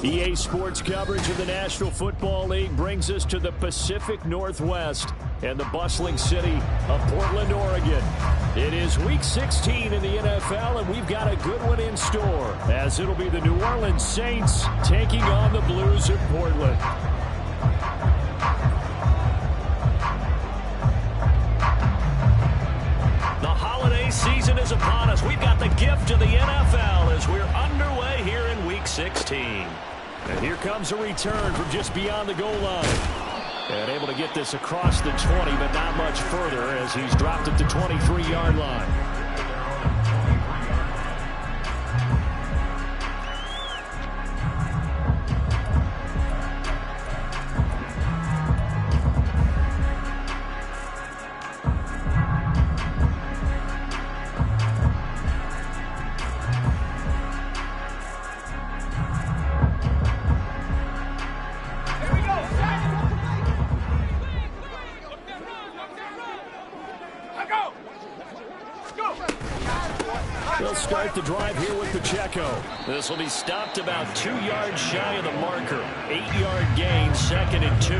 EA Sports coverage of the National Football League brings us to the Pacific Northwest and the bustling city of Portland, Oregon. It is Week 16 in the NFL, and we've got a good one in store, as it'll be the New Orleans Saints taking on the Blues of Portland. The holiday season is upon us. We've got the gift of the NFL as we're underway here in Week 16. And here comes a return from just beyond the goal line. And able to get this across the 20, but not much further as he's dropped at the 23-yard line. They'll start the drive here with Pacheco. This will be stopped about 2 yards shy of the marker. 8-yard gain, 2nd and 2.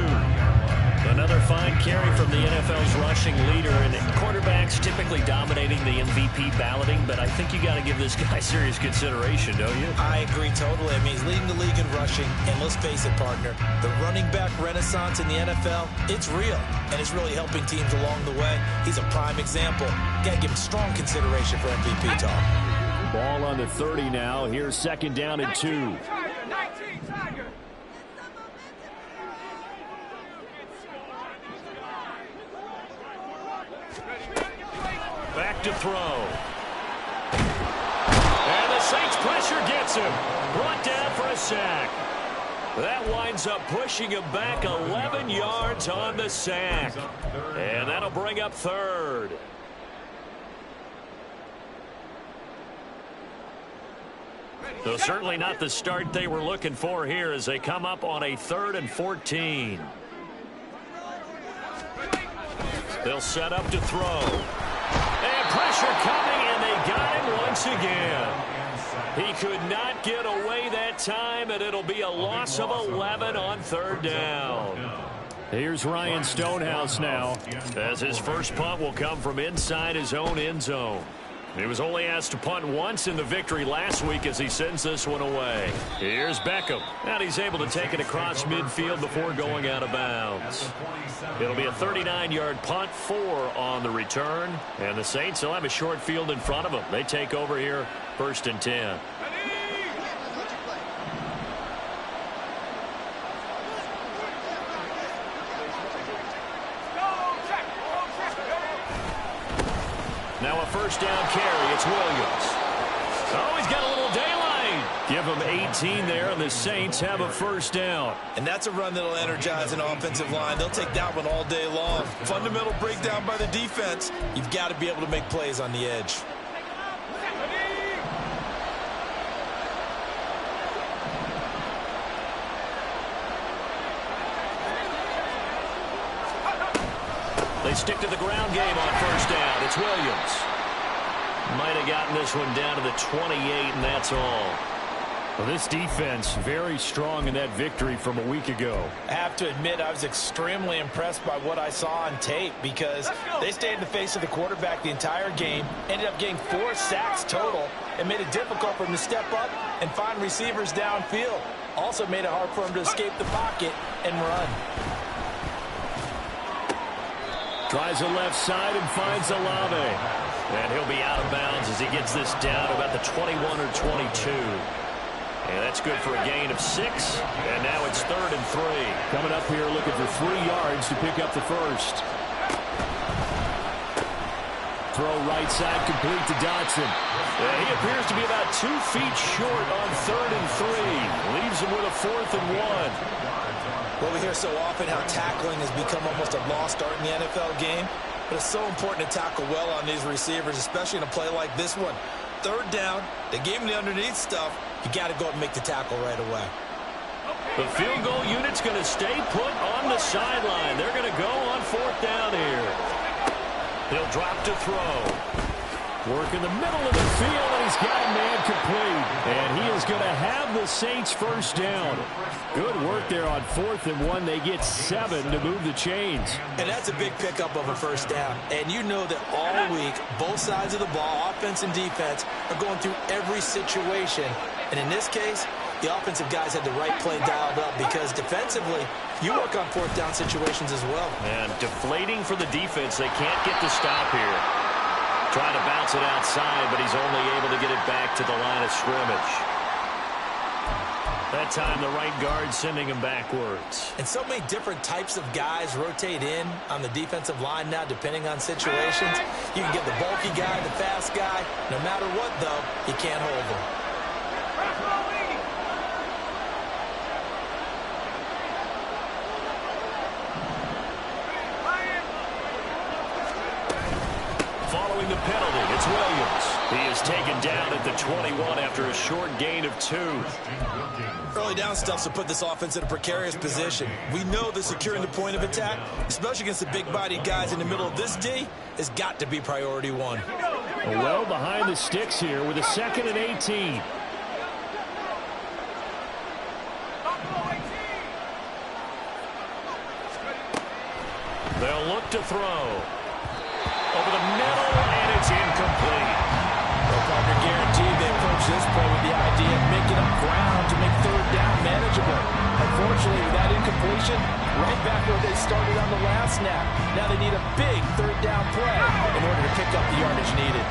Another fine carry from the NFL's rushing leader, and quarterbacks typically dominating the MVP balloting, but I think you got to give this guy serious consideration, don't you? I agree totally. I mean, he's leading the league in rushing, and let's face it, partner, the running back renaissance in the NFL, it's real, and it's really helping teams along the way. He's a prime example. Got to give him strong consideration for MVP talk. Ball on the 30 now. Here's 2nd down and 2. Back to throw. And the Saints pressure gets him. Brought down for a sack. That winds up pushing him back 11 yards on the sack. And that'll bring up 3rd. So certainly not the start they were looking for here as they come up on a 3rd and 14. They'll set up to throw. And pressure coming, and they got him once again. He could not get away that time, and it'll be a loss of 11 on 3rd down. Here's Ryan Stonehouse now, as his first punt will come from inside his own end zone. He was only asked to punt once in the victory last week as he sends this one away. Here's Beckham. And he's able to take it across midfield before going out of bounds. It'll be a 39-yard punt, 4 on the return. And the Saints will have a short field in front of them. They take over here, 1st and 10. Now a 1st down carry. It's Williams. Oh, he's got a little daylight. Give him 18 there, and the Saints have a 1st down. And that's a run that'll energize an offensive line. They'll take that one all day long. Fundamental breakdown by the defense. You've got to be able to make plays on the edge. They stick to the ground game on 1st down. It's Williams. Might have gotten this one down to the 28, and that's all. Well, this defense very strong in that victory from a week ago. I have to admit, I was extremely impressed by what I saw on tape because they stayed in the face of the quarterback the entire game, ended up getting 4 sacks total, and made it difficult for him to step up and find receivers downfield. Also made it hard for him to escape the pocket and run. Tries the left side and finds Olave. And he'll be out of bounds as he gets this down to about the 21 or 22. And that's good for a gain of 6. And now it's 3rd and 3. Coming up here looking for 3 yards to pick up the 1st. Throw right side complete to Dotson. And he appears to be about 2 feet short on 3rd and 3. Leaves him with a 4th and 1. Well, we hear so often how tackling has become almost a lost art in the NFL game. But it's so important to tackle well on these receivers, especially in a play like this one. 3rd down, they gave him the underneath stuff. You got to go and make the tackle right away. The field goal unit's going to stay put on the sideline. They're going to go on 4th down here. He'll drop to throw. Work in the middle of the field, and he's got a man complete. And he is going to have the Saints first down. Good work there on 4th and 1. They get 7 to move the chains. And that's a big pickup of a first down. And you know that all week, both sides of the ball, offense and defense, are going through every situation. And in this case, the offensive guys had the right play dialed up because defensively, you work on 4th down situations as well. And deflating for the defense. They can't get the stop here. Trying to bounce it outside, but he's only able to get it back to the line of scrimmage. That time, the right guard sending him backwards. And so many different types of guys rotate in on the defensive line now, depending on situations. You can get the bulky guy, the fast guy. No matter what, though, you can't hold them. Following the penalty, it's Williams. He is taken down at the 21 after a short gain of 2. Early down stuffs to put this offense in a precarious position. We know that securing the point of attack, especially against the big-bodied guys in the middle of this D, has got to be priority 1. Well behind the sticks here with a 2nd and 18. They'll look to throw. Over the middle, and it's incomplete. Well, Parker, guaranteed they approach this play with the idea of making up ground to make 3rd down manageable. Unfortunately, with that incompletion, right back where they started on the last snap. Now they need a big 3rd down play in order to pick up the yardage needed.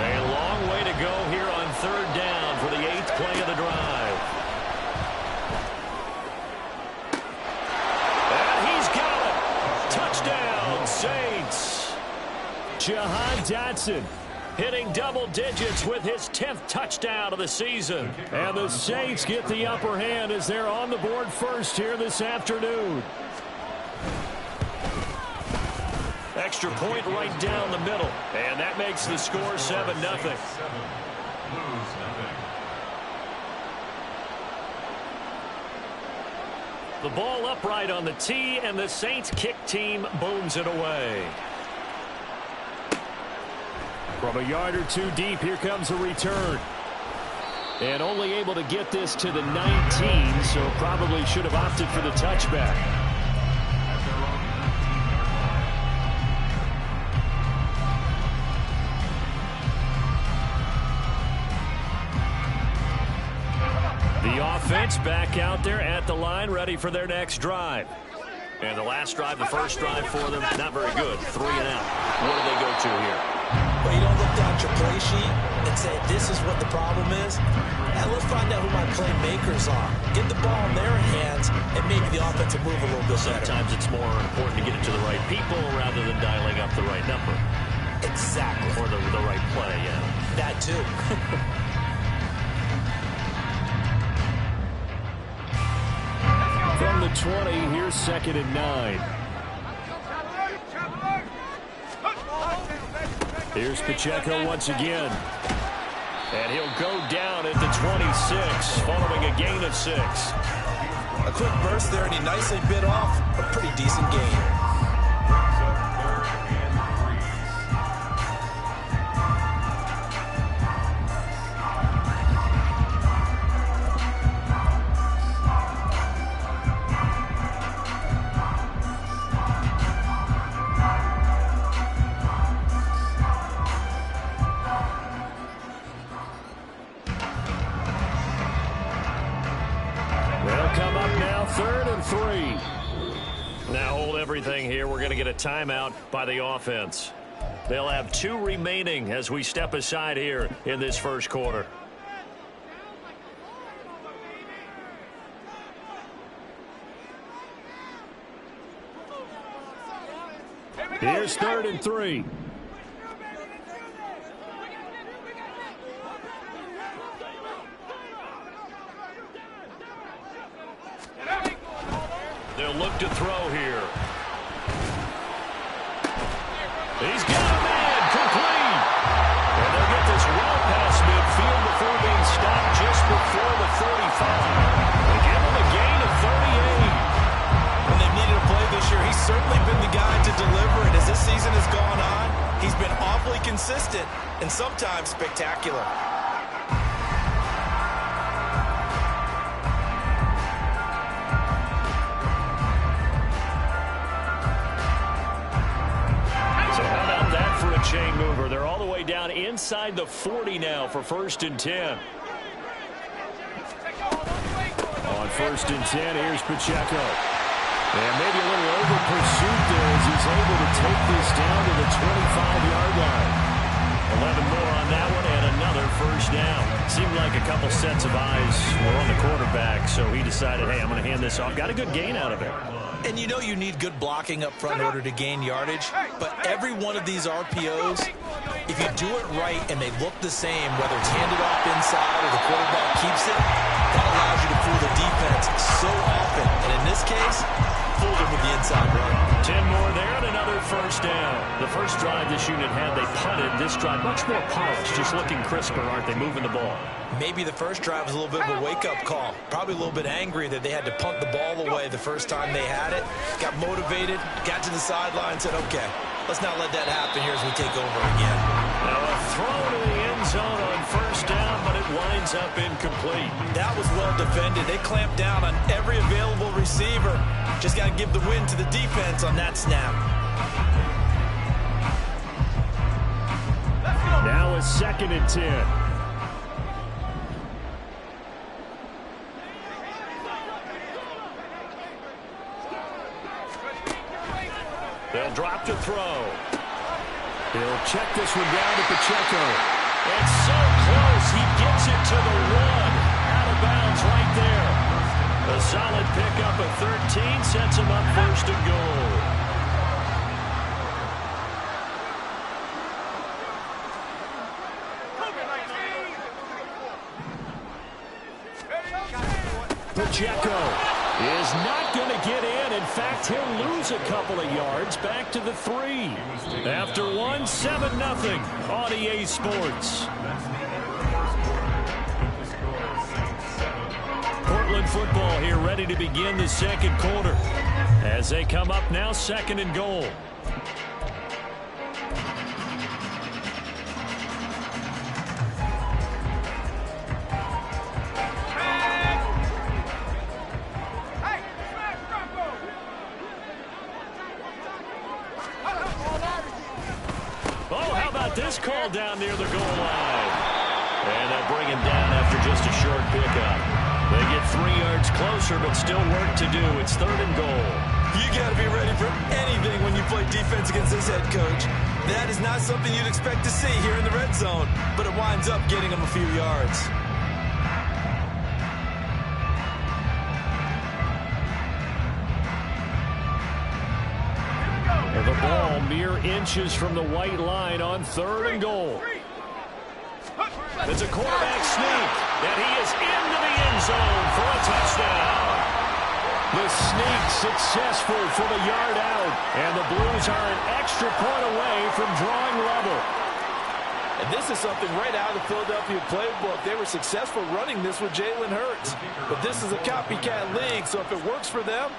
A long way to go here on 3rd down for the 8th play of the drive. And he's got it. Touchdown, Saints. Jahan Dotson hitting double digits with his 10th touchdown of the season. And the Saints get the upper hand as they're on the board first here this afternoon. Extra point right down the middle. And that makes the score 7-0. The ball upright on the tee, and the Saints kick team booms it away. From a yard or 2 deep, here comes a return. And only able to get this to the 19, so probably should have opted for the touchback. The offense back out there at the line, ready for their next drive. And the last drive, the first drive for them, not very good. 3 and out. What do they go to here? Well, you don't look down at your play sheet and say, this is what the problem is. Now let's find out who my playmakers are. Get the ball in their hands and maybe the offense will move a little bit better. Sometimes it's more important to get it to the right people rather than dialing up the right number. Exactly. Or the right play, yeah. That too. From the 20, here's 2nd and 9. Here's Pacheco once again. And he'll go down at the 26, following a gain of 6. A quick burst there, and he nicely bit off a pretty decent gain. Here we're going to get a timeout by the offense. They'll have 2 remaining as we step aside here in this first quarter. Here's 3rd and 3. They'll look to throw here. He's got a man complete. And they'll get this well past midfield before being stopped just before the 35. They give him a gain of 38. When they've needed a play this year, he's certainly been the guy to deliver. And as this season has gone on, he's been awfully consistent. consistent and sometimes spectacular. So how about that for a chain mover? They're all the way down inside the 40 now for 1st and 10. On 1st and 10, here's Pacheco. And maybe a little over-pursuit there as he's able to take this down to the 25-yard line. 11 more on that one and another 1st down. Seemed like a couple sets of eyes were on the quarterback, so he decided, hey, I'm going to hand this off. Got a good gain out of it. And you know you need good blocking up front in order to gain yardage, but every one of these RPOs, if you do it right and they look the same, whether it's handed off inside or the quarterback keeps it, that allows you to fool the defense so often. And in this case, fooled him with the inside run. 10 more there and another 1st down. The first drive this unit had, they punted. This drive much more polished, just looking crisper, aren't they, moving the ball? Maybe the first drive was a little bit of a wake-up call. Probably a little bit angry that they had to punt the ball away the first time they had it. Got motivated, got to the sideline, said, okay, let's not let that happen here as we take over again. Now a throw to the end zone on 1st down, but it winds up incomplete. That was well defended. They clamped down on every available receiver. Just got to give the win to the defense on that snap. Now a 2nd and 10. They'll drop to throw. He'll check this one down to Pacheco. It's so close. He gets it to the 1. Out of bounds right there. A solid pickup of 13 sets him up 1st and goal. Pacheco is not going to get in. In fact, he'll lose a couple of yards back to the 3. After 1, 7-0 on EA Sports. Portland football here ready to begin the 2nd quarter. As they come up now, 2nd and goal. This call down near the goal line. And they'll bring him down after just a short pickup. They get 3 yards closer, but still work to do. It's 3rd and goal. You got to be ready for anything when you play defense against this head coach. That is not something you'd expect to see here in the red zone, but it winds up getting him a few yards. The ball mere inches from the white line on 3rd and goal. It's a quarterback sneak, and he is into the end zone for a touchdown. The sneak successful for the yard out, and the Blues are an extra point away from drawing level. And this is something right out of the Philadelphia playbook. They were successful running this with Jalen Hurts. But this is a copycat league, so if it works for them,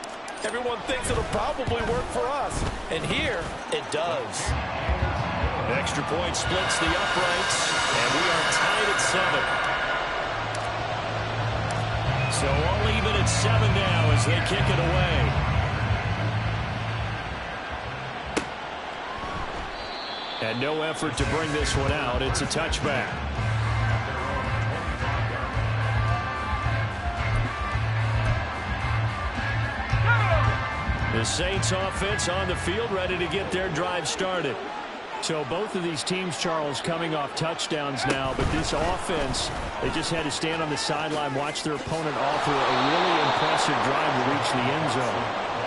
everyone thinks it'll probably work for us. And here, it does. Extra point splits the uprights, and we are tied at 7. So all even at 7 now as they kick it away. And no effort to bring this one out. It's a touchback. The Saints offense on the field ready to get their drive started. So both of these teams, Charles, coming off touchdowns now, but this offense, they just had to stand on the sideline, watch their opponent offer a really impressive drive to reach the end zone.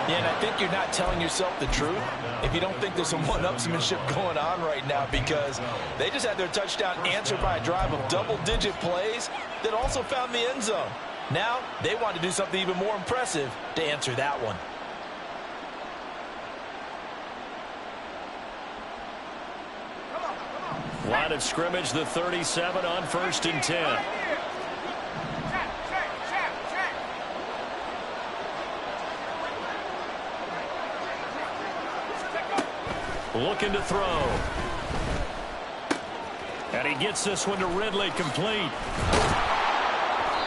Yeah, and I think you're not telling yourself the truth if you don't think there's some one-upsmanship going on right now, because they just had their touchdown answered by a drive of double-digit plays that also found the end zone. Now they want to do something even more impressive to answer that one. Line of scrimmage, the 37 on 1st and 10. Looking to throw. And he gets this one to Ridley, complete.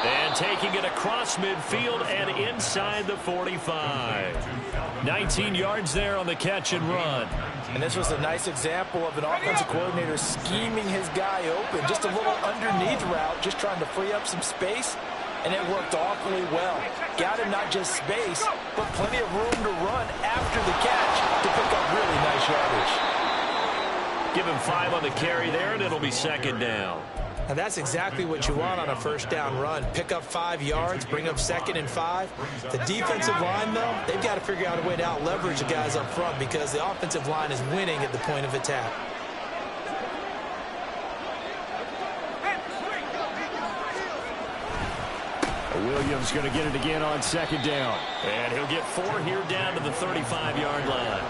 And taking it across midfield and inside the 45. 19 yards there on the catch and run. And this was a nice example of an offensive coordinator scheming his guy open. Just a little underneath route, just trying to free up some space. And it worked awfully well. Got him not just space, but plenty of room to run after the catch to pick up really nice yardage. Give him 5 on the carry there, and it'll be second down. Now that's exactly what you want on a first down run. Pick up 5 yards, bring up 2nd and 5. The defensive line, though, they've got to figure out a way to out-leverage the guys up front because the offensive line is winning at the point of attack. Williams going to get it again on second down. And he'll get 4 here down to the 35-yard line.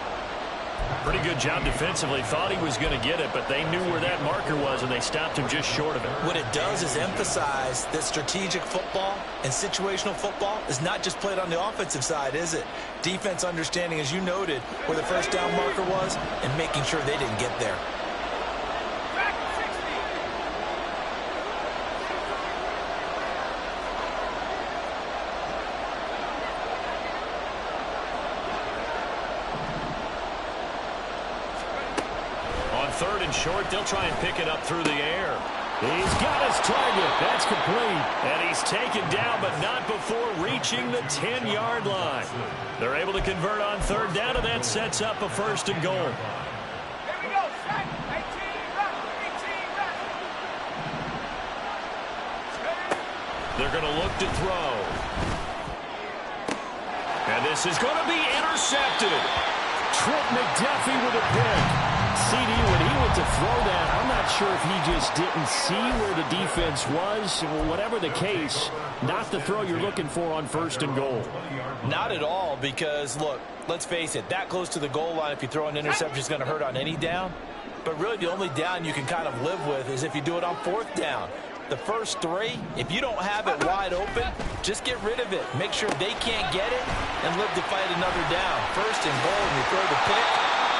Pretty good job defensively. Thought he was going to get it, but they knew where that marker was, and they stopped him just short of it. What it does is emphasize that strategic football and situational football is not just played on the offensive side, is it? Defense understanding, as you noted, where the first down marker was and making sure they didn't get there. Third and short, they'll try and pick it up through the air. He's got his target. That's complete. And he's taken down, but not before reaching the 10-yard line. They're able to convert on third down, and that sets up a 1st and goal. They're going to look to throw. And this is going to be intercepted. Trent McDuffie with a pick. CD, when he went to throw that, I'm not sure if he just didn't see where the defense was. Whatever the case, not the throw you're looking for on 1st and goal. Not at all, because, look, let's face it, that close to the goal line, if you throw an interception, is going to hurt on any down. But really, the only down you can kind of live with is if you do it on 4th down. The first 3, if you don't have it wide open, just get rid of it. Make sure they can't get it and live to fight another down. 1st and goal, and you throw the pick,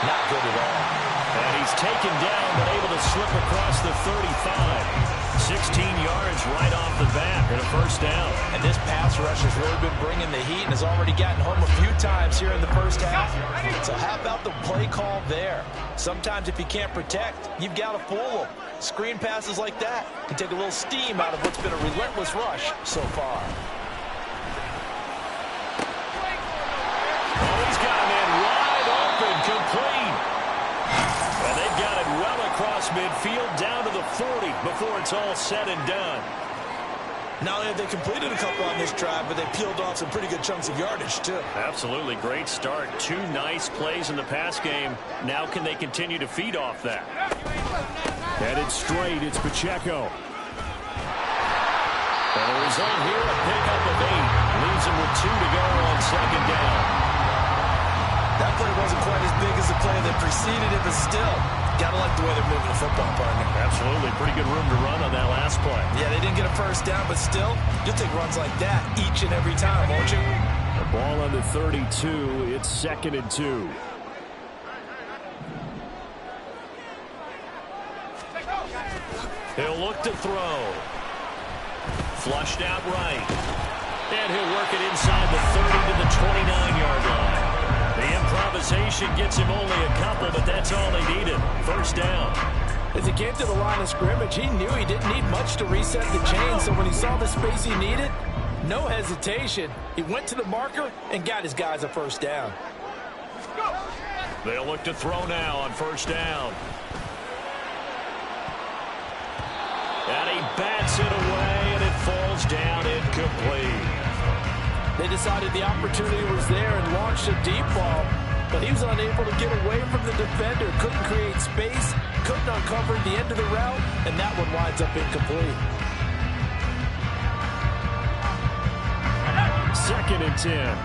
not good at all. And he's taken down, but able to slip across the 35. 16 yards right off the bat and a 1st down. And this pass rush has really been bringing the heat and has already gotten home a few times here in the first half. So how about the play call there? Sometimes if you can't protect, you've got to fool them. Screen passes like that can take a little steam out of what's been a relentless rush so far. Oh, he's got a man wide open, complete. And they've got it well across midfield down to the 40 before it's all said and done. Not only have they completed a couple on this drive, but they peeled off some pretty good chunks of yardage, too. Absolutely. Great start. 2 nice plays in the pass game. Now can they continue to feed off that? Headed straight, it's Pacheco. And the result here, a pickup of 8. Leaves him with 2 to go on second down. That play wasn't quite as big as the play that preceded it, but still, got to like the way they're moving the football, partner. Absolutely. Pretty good room to run on that last play. Yeah, they didn't get a first down, but still, you'll take runs like that each and every time, won't you? The ball on the 32. It's 2nd and 2. He'll look to throw. Flushed out right. And he'll work it inside the 30 to the 29-yard line. The improvisation gets him only a couple, but that's all they needed. 1st down. As he came to the line of scrimmage, he knew he didn't need much to reset the chain, so when he saw the space he needed, no hesitation. He went to the marker and got his guys a 1st down. They'll look to throw now on 1st down. And he bats it away, and it falls down incomplete. They decided the opportunity was there and launched a deep ball, but he was unable to get away from the defender, couldn't create space, couldn't uncover the end of the route, and that one winds up incomplete. 2nd and 10.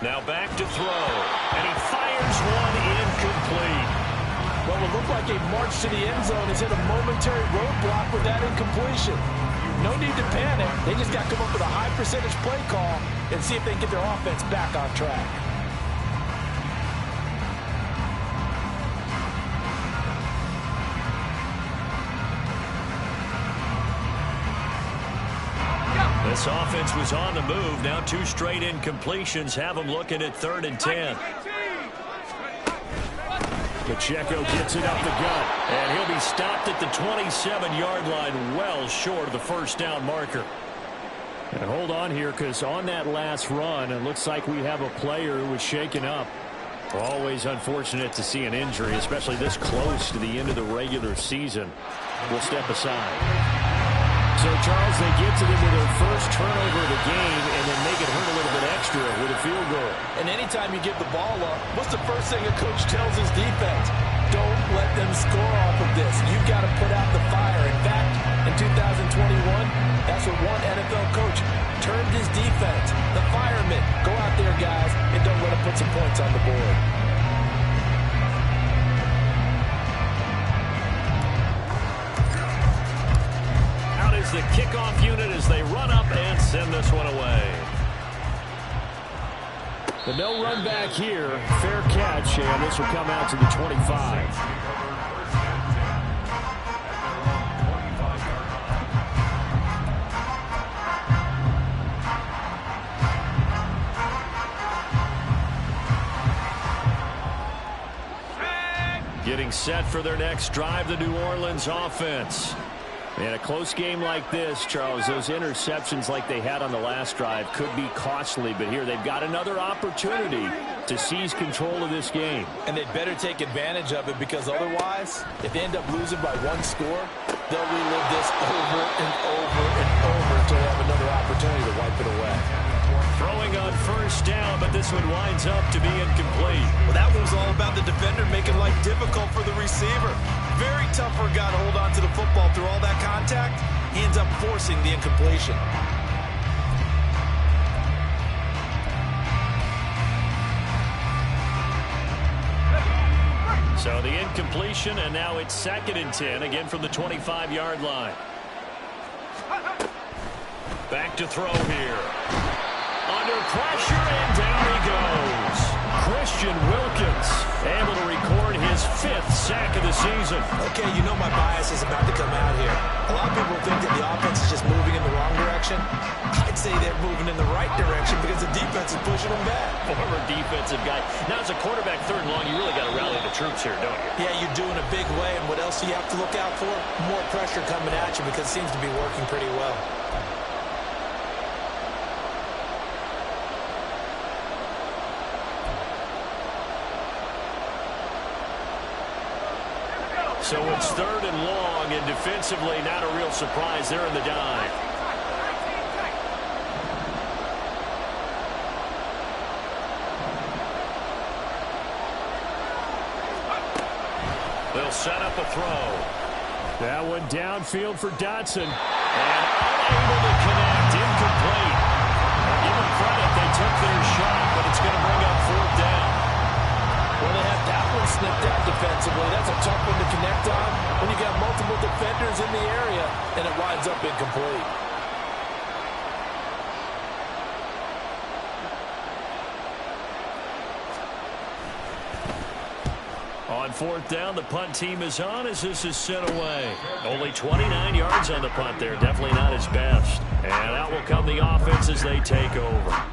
Now back to throw, and he fires one incomplete. What would look like a march to the end zone has hit a momentary roadblock with that incompletion. No need to panic. They just got to come up with a high percentage play call and see if they can get their offense back on track. This offense was on the move. Now 2 straight incompletions have them looking at 3rd and 10. Pacheco gets it up the gut, and he'll be stopped at the 27-yard line, well short of the first down marker. And hold on here, because on that last run, it looks like we have a player who was shaken up. Always unfortunate to see an injury, especially this close to the end of the regular season. We'll step aside. So, Charles, they get to them with their first turnover of the game and then make it hurt a little bit extra with a field goal. And anytime you give the ball up, what's the first thing a coach tells his defense? Don't let them score off of this. You've got to put out the fire. In fact, in 2021, that's what one NFL coach termed his defense. The firemen. Go out there, guys, and don't let them put some points on the board. The kickoff unit as they run up and send this one away. The no run back here, fair catch, and this will come out to the 25. Getting set for their next drive, the New Orleans offense. In a close game like this, Charles, those interceptions like they had on the last drive could be costly, but here they've got another opportunity to seize control of this game. And they'd better take advantage of it, because otherwise, if they end up losing by 1 score, they'll relive this over and over and over until they have another opportunity to wipe it away. Throwing on first down, but this one winds up to be incomplete. Well, that one was all about the defender making life difficult for the receiver. Very tough for a guy to hold on to the football through all that contact. He ends up forcing the incompletion. So the incompletion, and now it's 2nd and 10, again from the 25-yard line. Back to throw here. Under pressure, and down he goes. Christian Wilkins able to record his 5th sack of the season. Okay, you know my bias is about to come out here. A lot of people think that the offense is just moving in the wrong direction. I'd say they're moving in the right direction because the defense is pushing them back. Former defensive guy. Now, as a quarterback 3rd and long, you really got to rally the troops here, don't you? Yeah, you do in a big way. And what else do you have to look out for? More pressure coming at you, because it seems to be working pretty well. So it's 3rd and long, and defensively not a real surprise there in the dive. They'll set up a throw. That one downfield for Dotson. And unable to connect, incomplete. Give them credit, they took their shot, but it's going to bring up 4th down. Well, they have that one snipped out defensively. That's a tough one to connect on when you got multiple defenders in the area, and it winds up incomplete. On 4th down, the punt team is on as this is sent away. Only 29 yards on the punt there. Definitely not his best. And out will come the offense as they take over.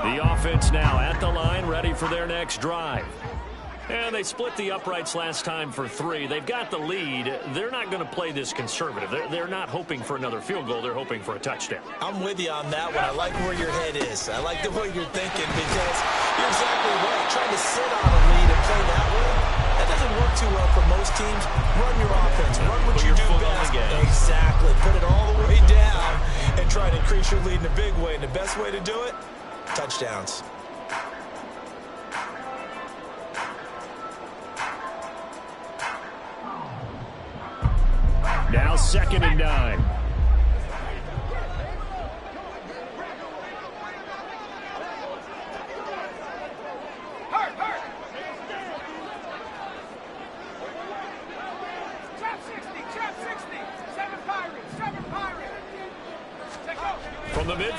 The offense now at the line, ready for their next drive. And they split the uprights last time for 3. They've got the lead. They're not going to play this conservative. They're not hoping for another field goal. They're hoping for a touchdown. I'm with you on that one. I like where your head is. I like the way you're thinking, because you're exactly right. Trying to sit on a lead and play that way, that doesn't work too well for most teams. Run your offense. Run what you do best. Exactly. Put it all the way down and try to increase your lead in a big way. And the best way to do it, touchdowns. Now 2nd and 9.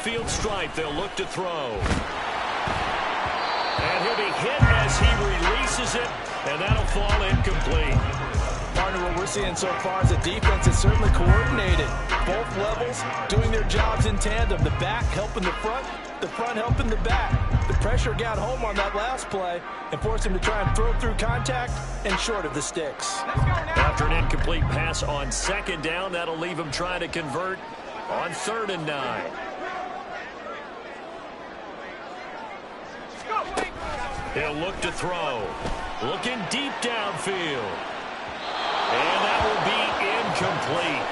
midfield stripe. They'll look to throw. And he'll be hit as he releases it, and that'll fall incomplete. Partner, what we're seeing so far is the defense is certainly coordinated. Both levels doing their jobs in tandem. The back helping the front helping the back. The pressure got home on that last play and forced him to try and throw through contact and short of the sticks. After an incomplete pass on second down, that'll leave him trying to convert on 3rd and 9. He'll look to throw. Looking deep downfield. And that will be incomplete.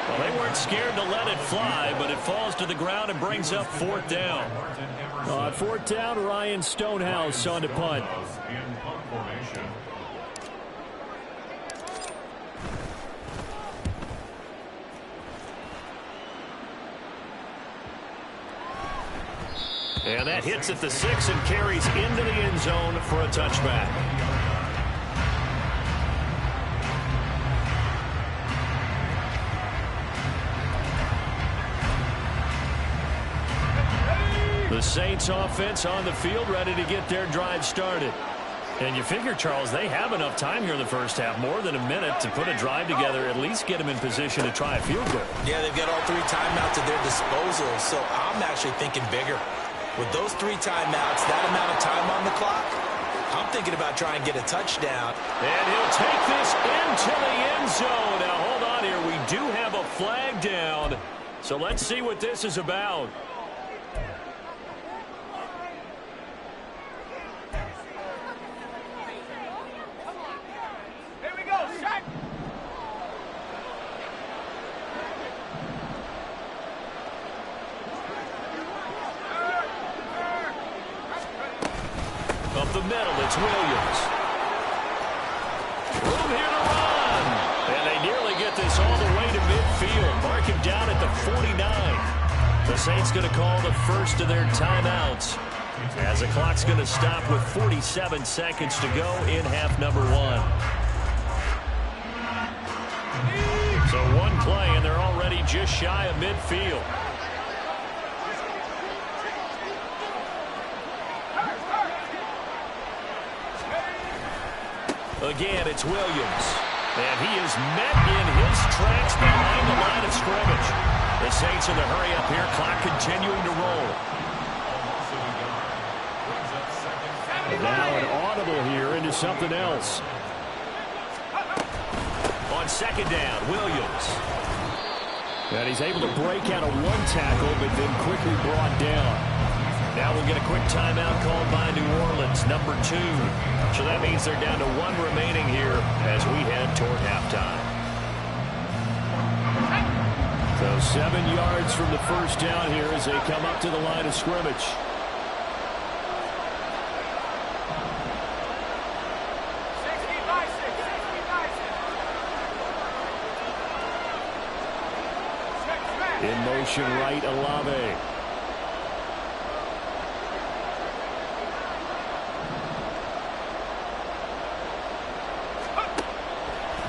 Well, they weren't scared to let it fly, but it falls to the ground and brings up 4th down. On 4th down, Ryan Stonehouse on to punt. And that hits at the 6 and carries into the end zone for a touchback. The Saints offense on the field, ready to get their drive started. And you figure, Charles, they have enough time here in the first half, more than a minute, to put a drive together, at least get them in position to try a field goal. Yeah, they've got all 3 timeouts at their disposal, so I'm actually thinking bigger. With those 3 timeouts, that amount of time on the clock, I'm thinking about trying to get a touchdown. And he'll take this into the end zone. Now, hold on here. We do have a flag down, so let's see what this is about. Up the middle, it's Williams. Room here to run. And they nearly get this all the way to midfield. Mark him down at the 49. The Saints going to call the first of their timeouts, as the clock's going to stop with 47 seconds to go in half number 1. So 1 play, and they're already just shy of midfield. Again, it's Williams. And he is met in his tracks behind the line of scrimmage. The Saints in the hurry up here. Clock continuing to roll. And now an audible here into something else. On 2nd down, Williams. And he's able to break out of 1 tackle, but then quickly brought down. Now we'll get a quick timeout called by New Orleans, number 2. So that means they're down to 1 remaining here as we head toward halftime. So 7 yards from the first down here as they come up to the line of scrimmage. In motion right, Olave.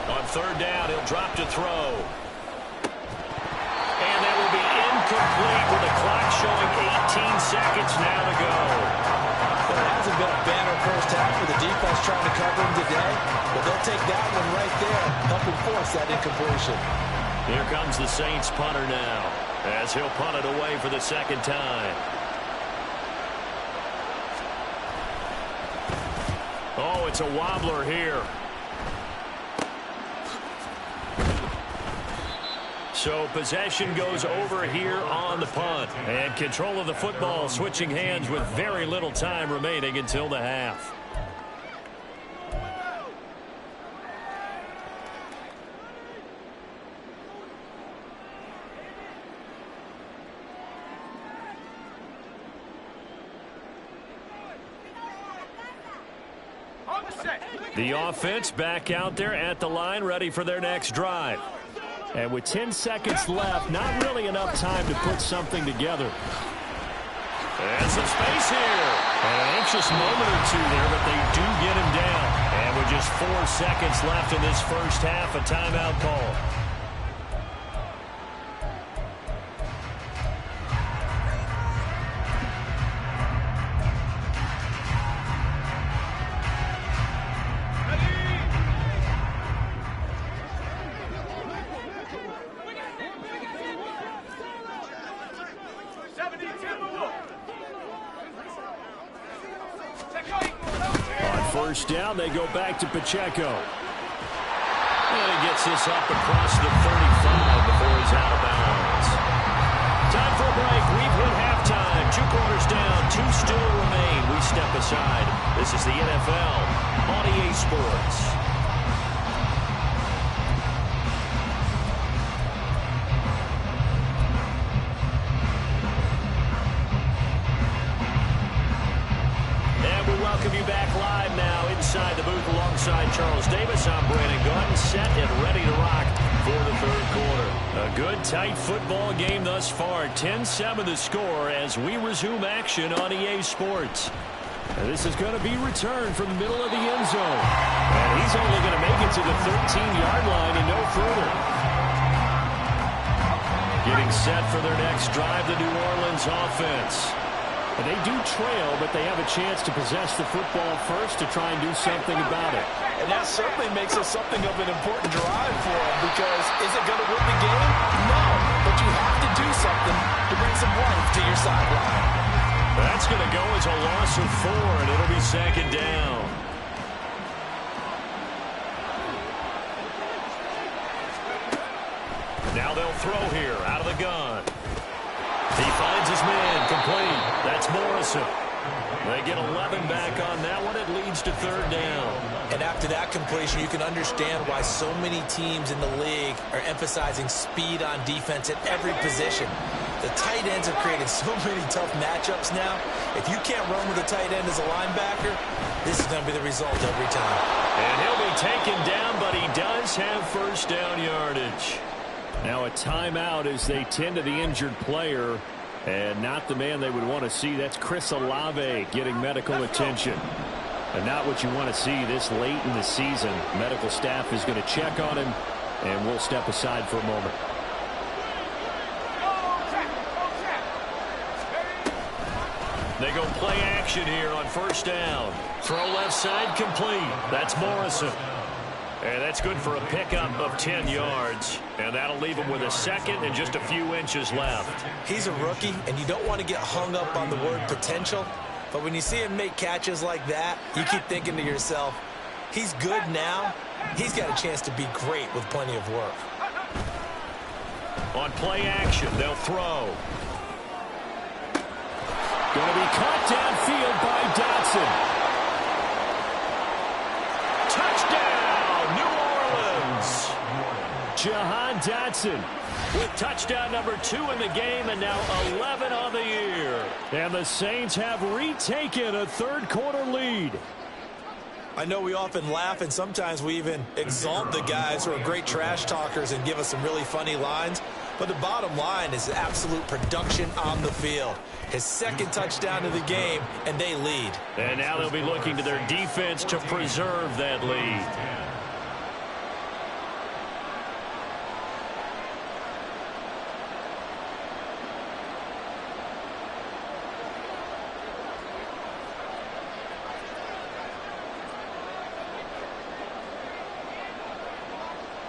On 3rd down, he'll drop to throw. And that will be incomplete with the clock showing 18 seconds now to go. There hasn't been a banner first half for the defense trying to cover him today, but they'll take that one right there, helping force that incompletion. Here comes the Saints punter now, as he'll punt it away for the 2nd time. Oh, it's a wobbler here. So possession goes over here on the punt. And control of the football switching hands with very little time remaining until the half. The offense back out there at the line, ready for their next drive. And with 10 seconds left, not really enough time to put something together. And some space here. An anxious moment or 2 there, but they do get him down. And with just 4 seconds left in this first half, a timeout call. first down. They go back to Pacheco. And he gets this up across the 35 before he's out of bounds. Time for a break. We've hit halftime. 2 quarters down. 2 still remain. We step aside. This is the NFL on EA Sports. Welcome you back live now inside the booth alongside Charles Davis. I'm Brandon Gaudin, set and ready to rock for the third quarter. A good, tight football game thus far. 10-7 the score as we resume action on EA Sports. And this is going to be returned from the middle of the end zone. And he's only going to make it to the 13-yard line and no further. Getting set for their next drive, the New Orleans offense. And they do trail, but they have a chance to possess the football first to try and do something about it. And that certainly makes it something of an important drive for them, because is it going to win the game? No, but you have to do something to bring some life to your sideline. That's going to go as a loss of 4, and it'll be second down. Now they'll throw here out of the gun. He finds his man, complete. That's Morrison. They get 11 back on that one. It leads to third down. And after that completion, you can understand why so many teams in the league are emphasizing speed on defense at every position. The tight ends have created so many tough matchups now. If you can't run with a tight end as a linebacker, this is going to be the result every time. And he'll be taken down, but he does have first down yardage. Now a timeout as they tend to the injured player, and not the man they would want to see. That's Chris Olave getting medical attention. And not what you want to see this late in the season. Medical staff is going to check on him, and we'll step aside for a moment. They go play action here on first down. Throw left side complete. That's Morrison. And that's good for a pickup of 10 yards. And that'll leave him with a second and just a few inches left. He's a rookie, and you don't want to get hung up on the word potential. But when you see him make catches like that, you keep thinking to yourself, he's good now. He's got a chance to be great with plenty of work. On play action, they'll throw. Going to be caught downfield by Dotson. Jahan Dotson with touchdown number 2 in the game, and now 11 on the year. And the Saints have retaken a third quarter lead. I know we often laugh, and sometimes we even exalt the guys who are great trash talkers and give us some really funny lines. But the bottom line is absolute production on the field. His second touchdown of the game, and they lead. And now they'll be looking to their defense to preserve that lead.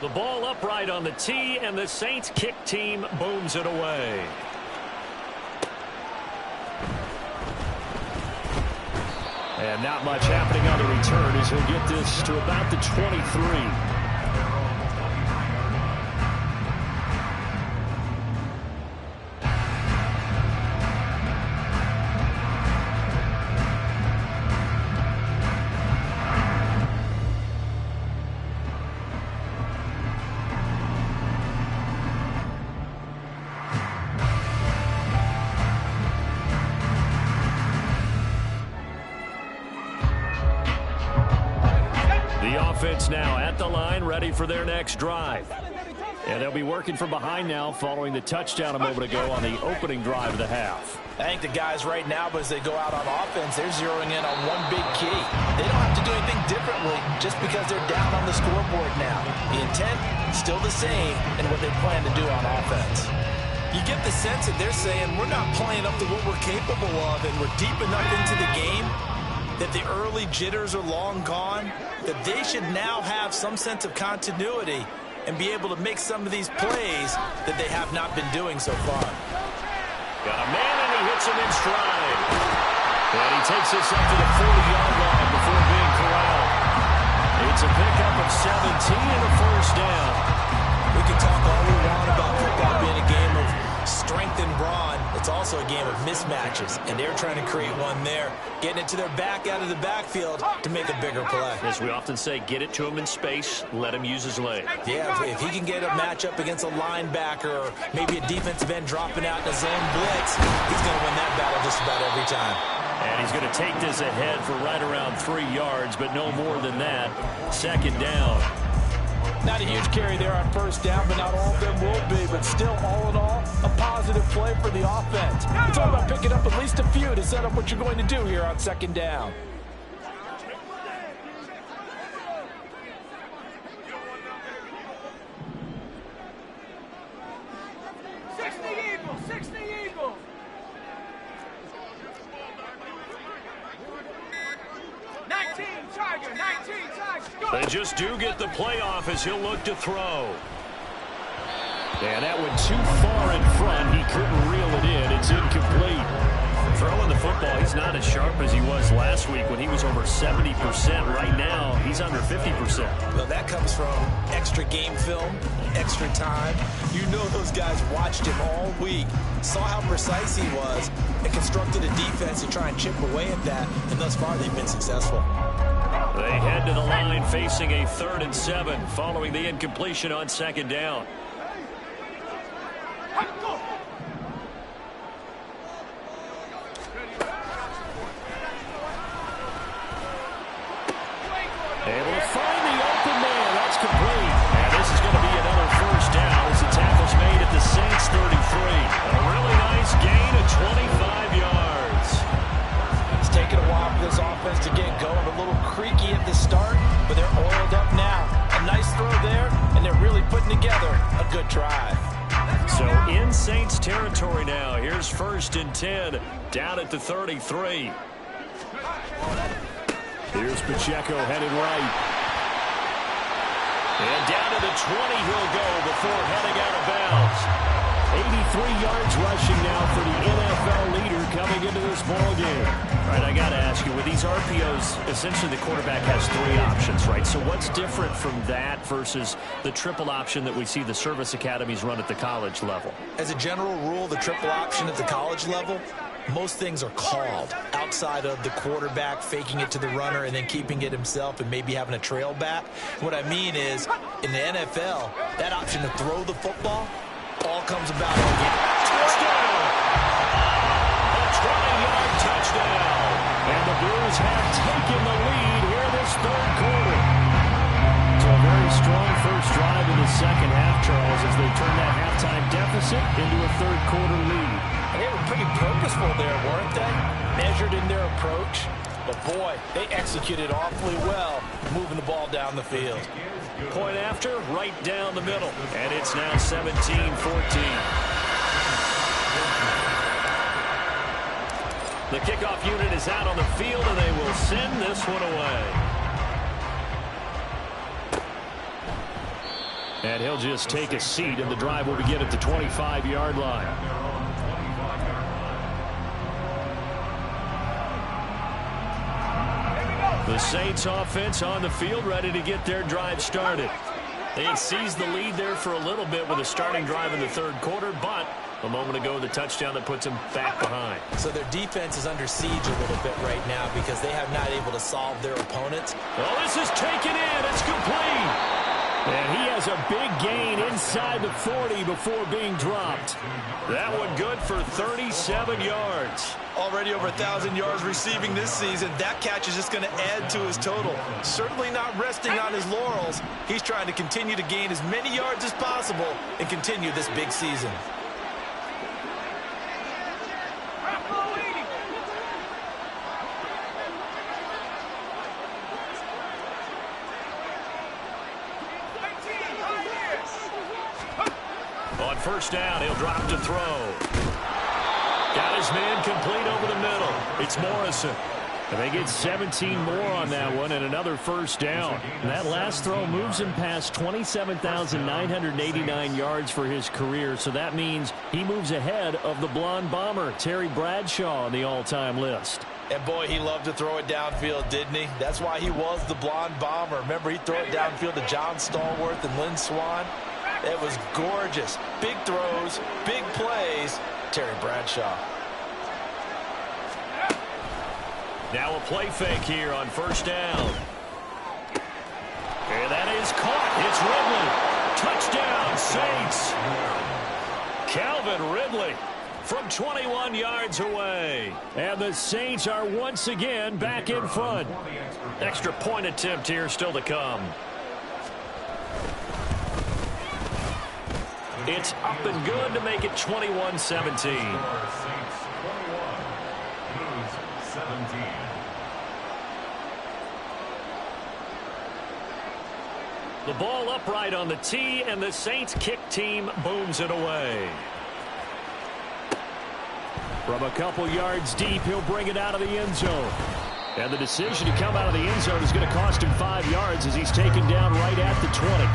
The ball upright on the tee, and the Saints kick team booms it away. And not much happening on the return as he'll get this to about the 23. Offense now at the line, ready for their next drive. And they'll be working from behind now following the touchdown a moment ago on the opening drive of the half. I think the guys right now, as they go out on offense, they're zeroing in on one big key. They don't have to do anything differently just because they're down on the scoreboard now. The intent, still the same, and what they plan to do on offense. You get the sense that they're saying, we're not playing up to what we're capable of, and we're deep enough into the game that the early jitters are long gone, that they should now have some sense of continuity and be able to make some of these plays that they have not been doing so far. Got a man, and he hits him in stride. And he takes this up to the 40-yard line before being corralled. It's a pickup of 17 and a first down. We can talk all we want about football being a game of strength and brawn. It's also a game of mismatches, and they're trying to create one there, getting it to their back out of the backfield to make a bigger play. As we often say, get it to him in space, let him use his leg. Yeah, if he can get a matchup against a linebacker or maybe a defensive end dropping out in a zone blitz, he's going to win that battle just about every time. And he's going to take this ahead for right around 3 yards, but no more than that. Second down. Not a huge carry there on first down, but not all of them will be. But still, all in all, a positive play for the offense. It's all about picking up at least a few to set up what you're going to do here on second down. They just do get the playoff as he'll look to throw. And that went too far in front. He couldn't reel it in. It's incomplete. Throwing the football, he's not as sharp as he was last week when he was over 70%. Right now, he's under 50%. Well, that comes from extra game film, extra time. You know those guys watched him all week, saw how precise he was, and constructed a defense to try and chip away at that, and thus far they've been successful. They head to the line facing a 3rd and 7 following the incompletion on second down. Able to find the open man. That's complete. And this is going to be another first down as the tackle's made at the Saints 33. A really nice gain of 25 yards. It's taken a while for this offense to get going. A little creaky at the start, but they're oiled up now. A nice throw there, and they're really putting together a good drive. So in Saints territory now. Here's 1st and 10 down at the 33. Here's Pacheco headed right. And down to the 20 he'll go before heading out of bounds. 83 yards rushing now for the NFL leader coming into this ballgame. All right, I got to ask you, with these RPOs, essentially the quarterback has 3 options, right? So what's different from that versus the triple option that we see the service academies run at the college level? As a general rule, the triple option at the college level, most things are called outside of the quarterback faking it to the runner and then keeping it himself and maybe having a trail back. What I mean is, in the NFL, that option to throw the football all comes about again. Touchdown! A 20-yard touchdown. And the Blues have taken the lead here this 3rd quarter. So a very strong first drive in the second half, Charles, as they turn that halftime deficit into a 3rd quarter lead. They were pretty purposeful there, weren't they? Measured in their approach. But boy, they executed awfully well, moving the ball down the field. Point after, right down the middle. And it's now 17-14. The kickoff unit is out on the field, and they will send this one away. And he'll just take a seat, and the drive will begin at the 25-yard line. The Saints offense on the field, ready to get their drive started. They had seized the lead there for a little bit with a starting drive in the 3rd quarter, but a moment ago, the touchdown that puts them back behind. So their defense is under siege a little bit right now because they have not able to solve their opponents. Well, this is taken in. It's complete. And he has a big gain inside the 40 before being dropped. That one good for 37 yards. Already over 1,000 yards receiving this season. That catch is just going to add to his total. Certainly not resting on his laurels. He's trying to continue to gain as many yards as possible and continue this big season. On first down, he'll drop to throw. Got his man complete over the middle. It's Morrison. And they get 17 more on that one and another first down. And that last throw moves him past 27,989 yards for his career. So that means he moves ahead of the blonde bomber, Terry Bradshaw, on the all-time list. And, boy, he loved to throw it downfield, didn't he? That's why he was the blonde bomber. Remember, he'd throw it downfield to John Stallworth and Lynn Swann? It was gorgeous. Big throws, big plays. Terry Bradshaw. Now a play fake here on first down. And that is caught. It's Ridley. Touchdown, Saints. Calvin Ridley from 21 yards away. And the Saints are once again back in front. Extra point attempt here still to come. It's up and good to make it 21-17. The ball upright on the tee, and the Saints kick team booms it away. From a couple yards deep, he'll bring it out of the end zone. And the decision to come out of the end zone is going to cost him 5 yards as he's taken down right at the 20.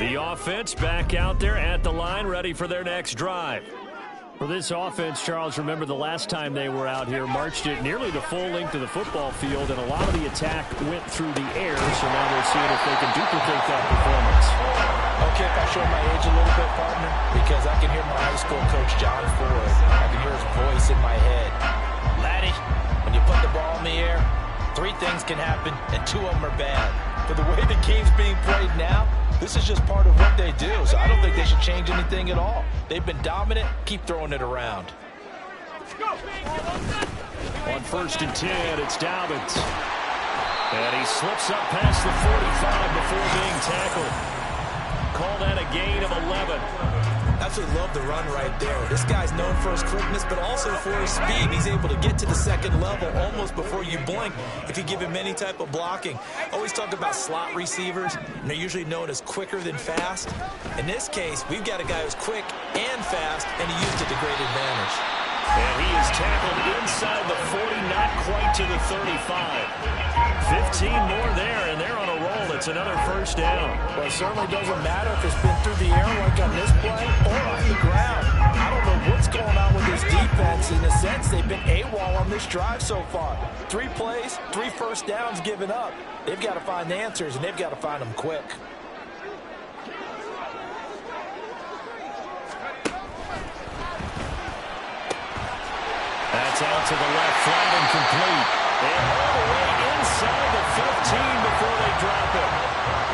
The offense back out there at the line, ready for their next drive. For this offense, Charles, remember the last time they were out here, marched it nearly the full length of the football field, and a lot of the attack went through the air, so now they're seeing if they can duplicate that performance. Okay, if I show my age a little bit, partner, because I can hear my high school coach, John Ford. I can hear his voice in my head. Laddie, when you put the ball in the air, 3 things can happen, and 2 of them are bad. For the way the game's being played now, this is just part of what they do, so I don't think they should change anything at all. They've been dominant. Keep throwing it around. On 1st and 10, it's Dobbins. And he slips up past the 45 before being tackled. Call that a gain of 11. Absolutely love the run right there. This guy's known for his quickness, but also for his speed. He's able to get to the second level almost before you blink if you give him any type of blocking. Always talk about slot receivers, and they're usually known as quicker than fast. In this case, we've got a guy who's quick and fast, and he used it to great advantage. And he is tackled inside the 40, not quite to the 35. 15 more there, and they're on a roll. It's another first down. Well, it certainly doesn't matter if it's been through the air like on this play or on the ground. I don't know what's going on with this defense. In a sense, they've been AWOL on this drive so far. 3 plays, 3 first downs given up. They've got to find the answers, and they've got to find them quick. That's out to the left, flat and complete. And all the way inside the 15 before they drop it.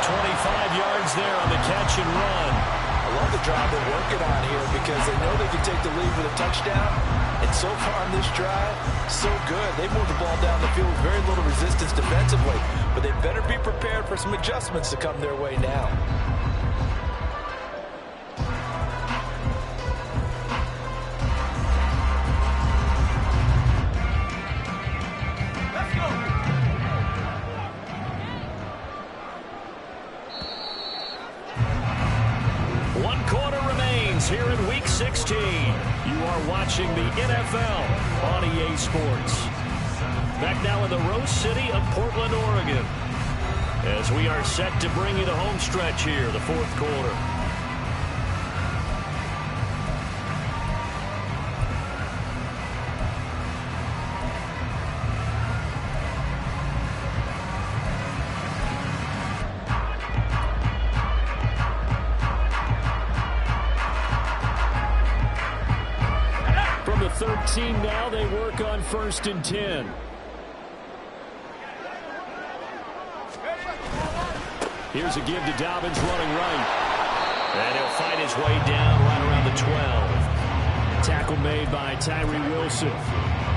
25 yards there on the catch and run. I love the drive they're working on here because they know they can take the lead with a touchdown. And so far on this drive, so good. They moved the ball down the field with very little resistance defensively. But they better be prepared for some adjustments to come their way now. Here in Week 16, you are watching the NFL on EA Sports. Back now in the Rose City of Portland, Oregon, as we are set to bring you the home stretch here, the 4th quarter. 13 now. They work on 1st and 10. Here's a give to Dobbins running right. And he'll fight his way down right around the 12. Tackle made by Tyree Wilson.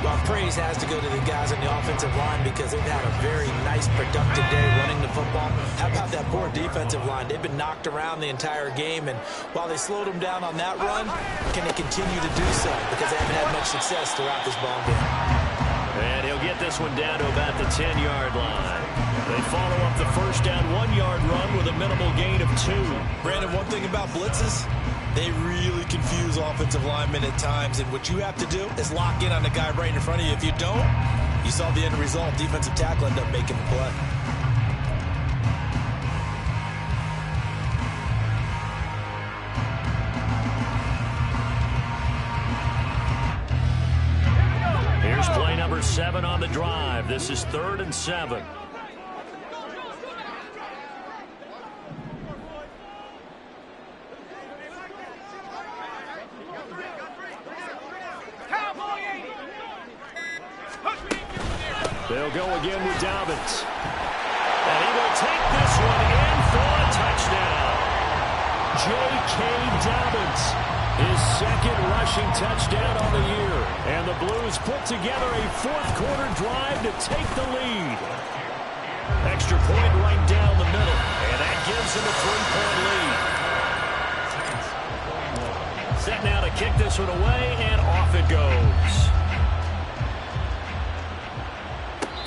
Well, praise has to go to the guys on the offensive line because they've had a very nice, productive day running the football. How about that poor defensive line? They've been knocked around the entire game, and while they slowed them down on that run, can they continue to do so? Because they haven't had much success throughout this ball game. And he'll get this one down to about the 10-yard line. They follow up the first down 1-yard run with a minimal gain of 2. Brandon, one thing about blitzes, they really confuse offensive linemen at times, and what you have to do is lock in on the guy right in front of you. If you don't, you saw the end result. Defensive tackle ended up making the play. Here's play number 7 on the drive. This is 3rd and 7. They'll go again with Dobbins. And he will take this one in for a touchdown. J.K. Dobbins, his 2nd rushing touchdown on the year. And the Blues put together a 4th-quarter drive to take the lead. Extra point right down the middle. And that gives him a 3-point lead. Set now to kick this one away, and off it goes.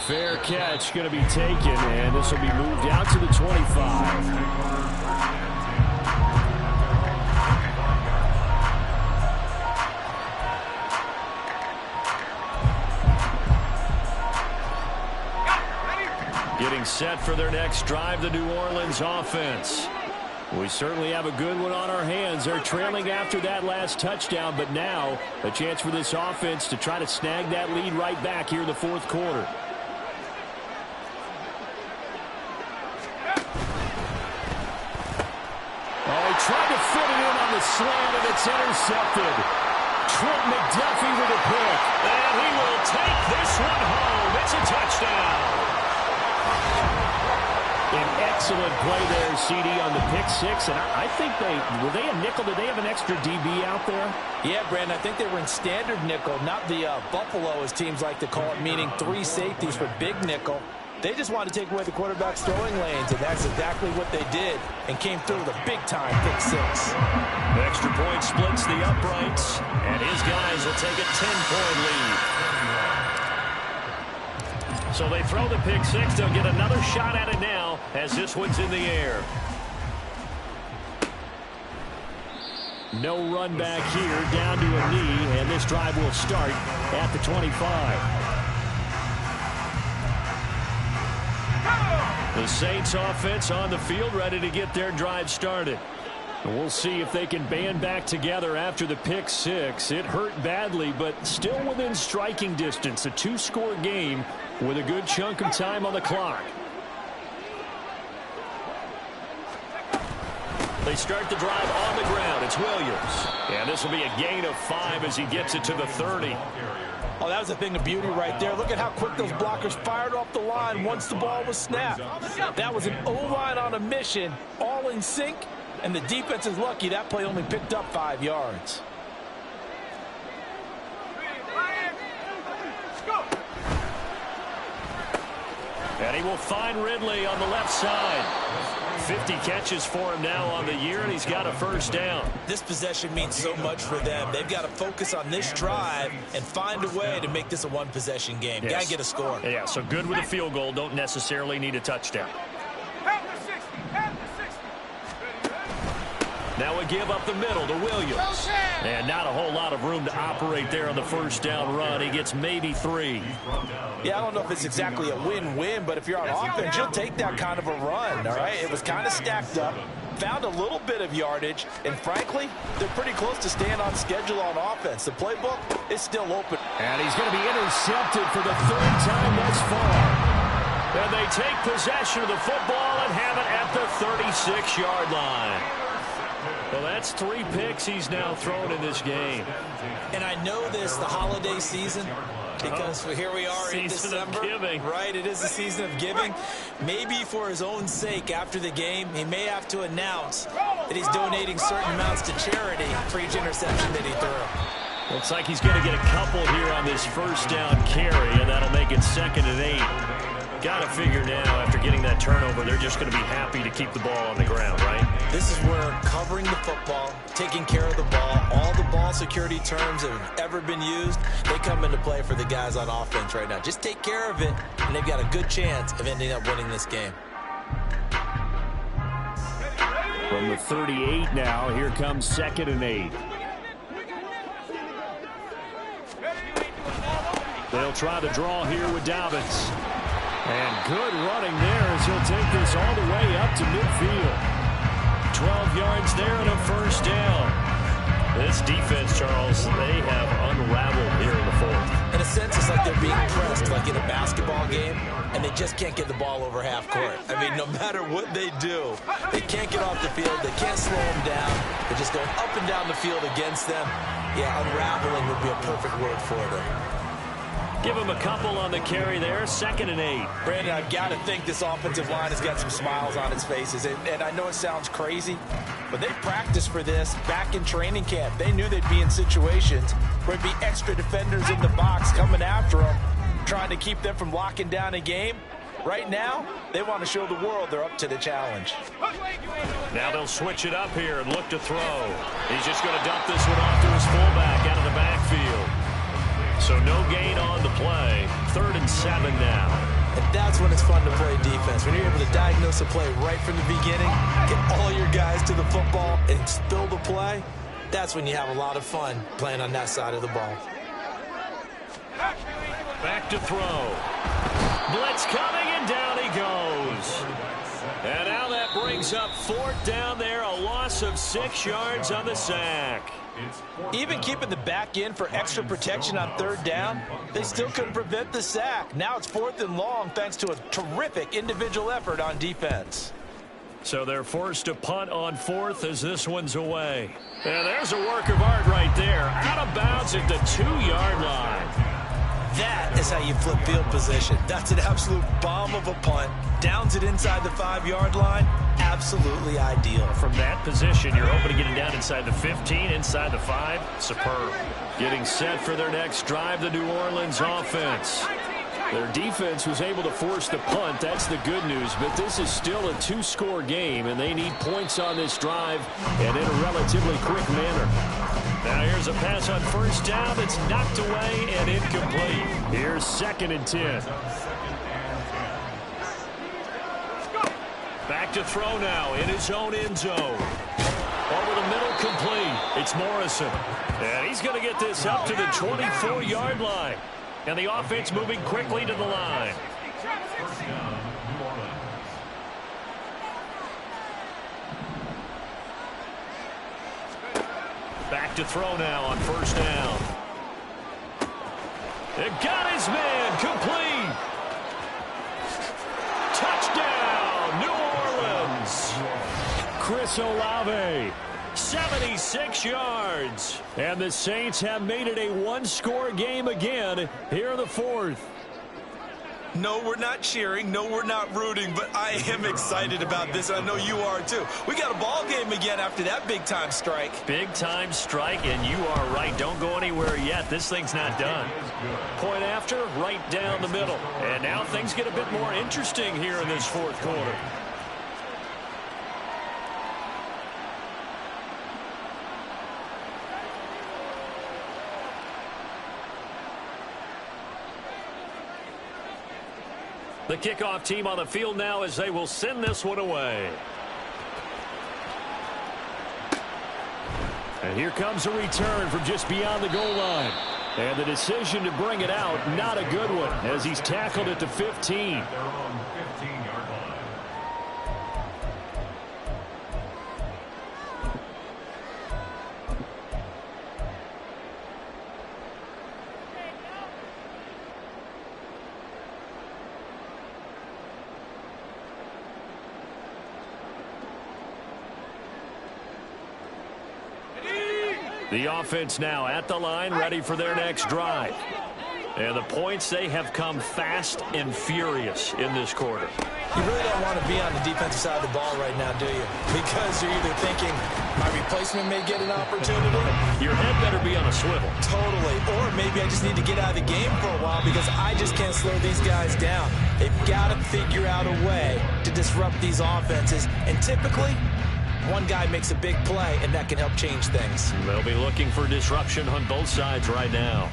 Fair catch going to be taken, and this will be moved out to the 25. Getting set for their next drive, the New Orleans offense. We certainly have a good one on our hands. They're trailing after that last touchdown, but now a chance for this offense to try to snag that lead right back here in the 4th quarter. Tried to fit it in on the slant, and it's intercepted. Trent McDuffie with a pick. And he will take this one home. It's a touchdown. An excellent play there, CD, on the pick 6. And I think were they a nickel? Did they have an extra DB out there? Yeah, Brandon, I think they were in standard nickel, not the Buffalo, as teams like to call it, meaning 3 safeties for big nickel. They just wanted to take away the quarterback's throwing lanes, and that's exactly what they did, and came through with a big-time pick 6. The extra point splits the uprights, and his guys will take a 10-point lead. So they throw the pick 6. They'll get another shot at it now as this one's in the air. No run back here, down to a knee, and this drive will start at the 25. The Saints offense on the field, ready to get their drive started. And we'll see if they can band back together after the pick 6. It hurt badly, but still within striking distance. A 2-score game with a good chunk of time on the clock. They start the drive on the ground. It's Williams. And this will be a gain of 5 as he gets it to the 30. Oh, that was a thing of beauty right there. Look at how quick those blockers fired off the line once the ball was snapped. That was an O-line on a mission, all in sync, and the defense is lucky that play only picked up 5 yards. And he will find Ridley on the left side. 50 catches for him now on the year, and he's got a 1st down. This possession means so much for them. They've got to focus on this drive and find a way to make this a 1-possession game. Yes. Got to get a score. Yeah, so good with a field goal. Don't necessarily need a touchdown. Now we give up the middle to Williams. And not a whole lot of room to operate there on the 1st down run. He gets maybe 3. Yeah, I don't know if it's exactly a win-win, but if you're on offense, you'll take that kind of a run, all right? It was kind of stacked up, found a little bit of yardage, and frankly, they're pretty close to staying on schedule on offense. The playbook is still open. And he's going to be intercepted for the 3rd time thus far. And they take possession of the football and have it at the 36-yard line. Well, that's 3 picks he's now thrown in this game. And I know this, the holiday season, because here we are in December. Right, it is the season of giving. Maybe for his own sake after the game, he may have to announce that he's donating certain amounts to charity for each interception that he threw. Looks like he's going to get a couple here on this first down carry, and that'll make it 2nd and 8. Got to figure now, after getting that turnover, they're just going to be happy to keep the ball on the ground, right? This is where covering the football, taking care of the ball, all the ball security terms that have ever been used, they come into play for the guys on offense right now. Just take care of it, and they've got a good chance of ending up winning this game. From the 38 now, here comes 2nd and 8. They'll try to draw here with Dobbins. And good running there as he'll take this all the way up to midfield. 12 yards there and a first down. This defense, Charles, they have unraveled here in the 4th. In a sense, it's like they're being pressed like in a basketball game, and they just can't get the ball over half court. I mean, no matter what they do, they can't get off the field. They can't slow them down. They're just going up and down the field against them. Yeah, unraveling would be a perfect word for them. Give him a couple on the carry there. 2nd and 8. Brandon, I've got to think this offensive line has got some smiles on its faces. And I know it sounds crazy, but they practiced for this back in training camp. They knew they'd be in situations where there'd be extra defenders in the box coming after them, trying to keep them from locking down a game. Right now, they want to show the world they're up to the challenge. Now they'll switch it up here and look to throw. He's just going to dump this one off to his fullback out of the backfield. So no gain on the play. 3rd and 7 now. And that's when it's fun to play defense. When you're able to diagnose a play right from the beginning, get all your guys to the football, and spill the play, that's when you have a lot of fun playing on that side of the ball. Back to throw. Blitz coming, and down he goes. And now that brings up 4th down there, a loss of 6 yards on the sack. Even keeping the back in for extra protection on 3rd down, they still couldn't prevent the sack. Now it's 4th and long thanks to a terrific individual effort on defense. So they're forced to punt on 4th as this one's away. And there's a work of art right there. Out of bounds at the 2-yard line. That is how you flip field position. That's an absolute bomb of a punt. Downs it inside the 5-yard line. Absolutely ideal. From that position, you're hoping to get it down inside the 15, inside the 5. Superb. Getting set for their next drive, the New Orleans offense. Their defense was able to force the punt. That's the good news. But this is still a 2-score game, and they need points on this drive and in a relatively quick manner. Now here's a pass on 1st down that's knocked away and incomplete. Here's 2nd and 10. Back to throw now in his own end zone. Over the middle, complete. It's Morrison. And he's going to get this up to the 24-yard line. And the offense moving quickly to the line. Back to throw now on 1st down. It got his man, complete. Touchdown, New Orleans. Chris Olave, 76 yards. And the Saints have made it a 1-score game again here in the 4th. No, we're not cheering. No, we're not rooting, but I am excited about this. I know you are too. We got a ball game again after that big-time strike. Big-time strike, and you are right. Don't go anywhere yet. This thing's not done. Point after, right down the middle. And now things get a bit more interesting here in this 4th quarter. The kickoff team on the field now as they will send this one away. And here comes a return from just beyond the goal line. And the decision to bring it out, not a good one, as he's tackled at the 15. The offense now at the line, ready for their next drive. And the points, they have come fast and furious in this quarter. You really don't want to be on the defensive side of the ball right now, do you? Because you're either thinking, my replacement may get an opportunity. Your head better be on a swivel. Totally. Or maybe I just need to get out of the game for a while because I just can't slow these guys down. They've got to figure out a way to disrupt these offenses. And typically, one guy makes a big play, and that can help change things. They'll be looking for disruption on both sides right now.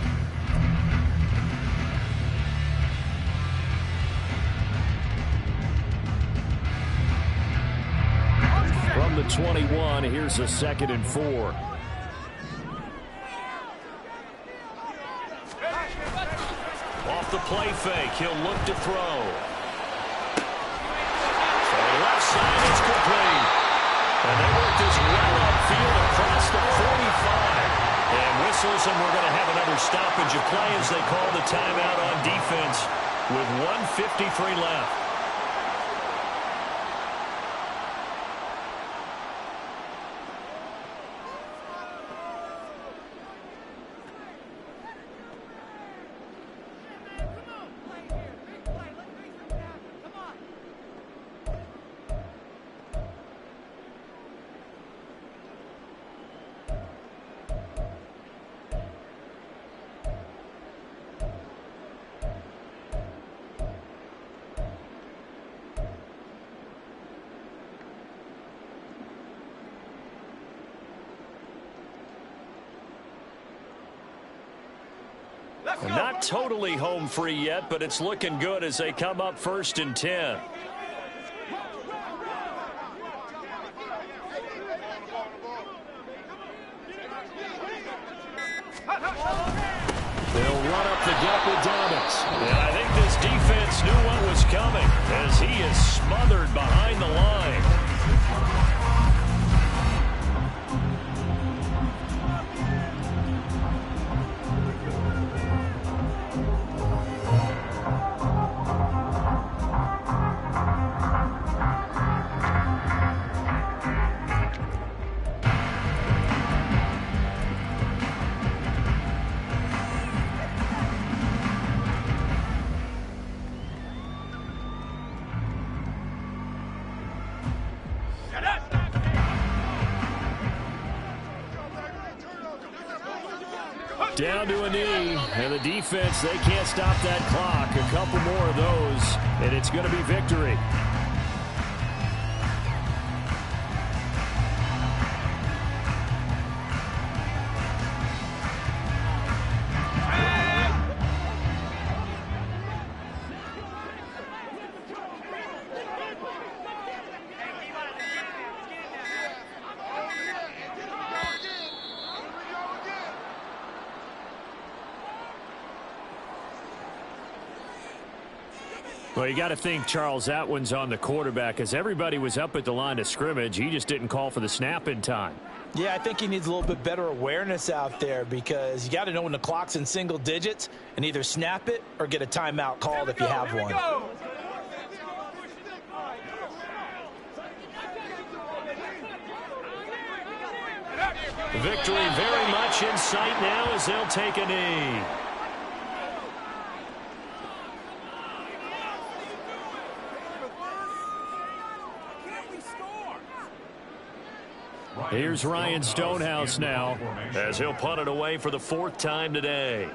From the 21, here's a 2nd and 4. Off the play fake, he'll look to throw. So left side is complete. And they work this well upfield across the 45. And whistles, and we're going to have another stoppage of play as they call the timeout on defense with 1:53 left. Not totally home free yet, but it's looking good as they come up 1st and 10. They'll run up the gut with Dobbins. And I think this defense knew what was coming as he is smothered behind the line. Down to a knee, and the defense, they can't stop that clock. A couple more of those, and it's going to be victory. Well, you got to think, Charles, that one's on the quarterback as everybody was up at the line of scrimmage. He just didn't call for the snap in time. Yeah, I think he needs a little bit better awareness out there because you got to know when the clock's in single digits and either snap it or get a timeout called if you have one. Victory very much in sight now as they'll take a knee. Here's Ryan Stonehouse now as he'll punt it away for the 4th time today.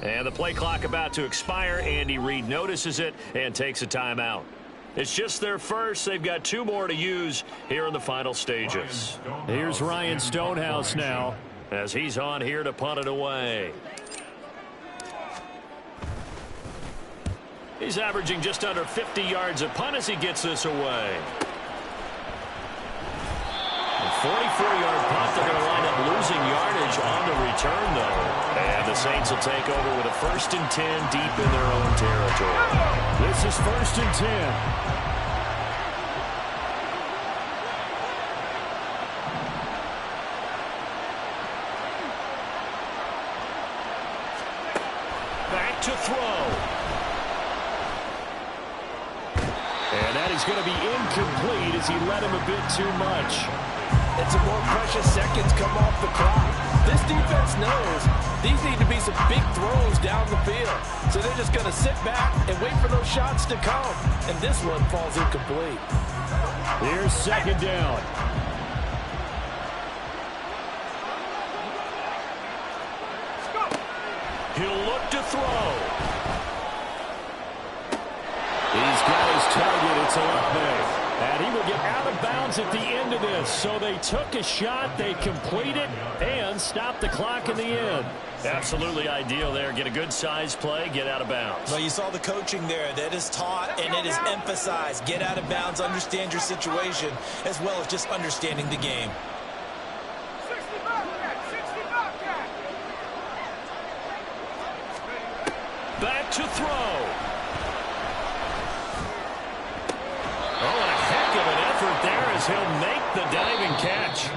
And the play clock about to expire. Andy Reid notices it and takes a timeout. It's just their first. They've got 2 more to use here in the final stages. Here's Ryan Stonehouse now as he's on here to punt it away. He's averaging just under 50 yards a punt as he gets this away. A 44-yard punt. They're going to wind up losing yardage on the return, though. And the Saints will take over with a 1st and 10 deep in their own territory. This is 1st and 10. Back to throw. And that is going to be incomplete as he led him a bit too much. And some more precious seconds come off the clock. This defense knows these need to be some big throws down the field. So they're just going to sit back and wait for those shots to come. And this one falls incomplete. Here's 2nd down. He'll look to throw. He's got his target. It's Olave. And he will get out of bounds at the end of this. So they took a shot, they completed, and stopped the clock in the end. Absolutely ideal there. Get a good size play, get out of bounds. Well, you saw the coaching there. That is taught and it is emphasized. Get out of bounds, understand your situation, as well as just understanding the game. Back to throw. Oh, and a heck of an effort there as he'll make the diving catch.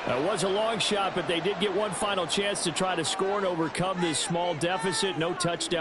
That was a long shot, but they did get one final chance to try to score and overcome this small deficit. No touchdown.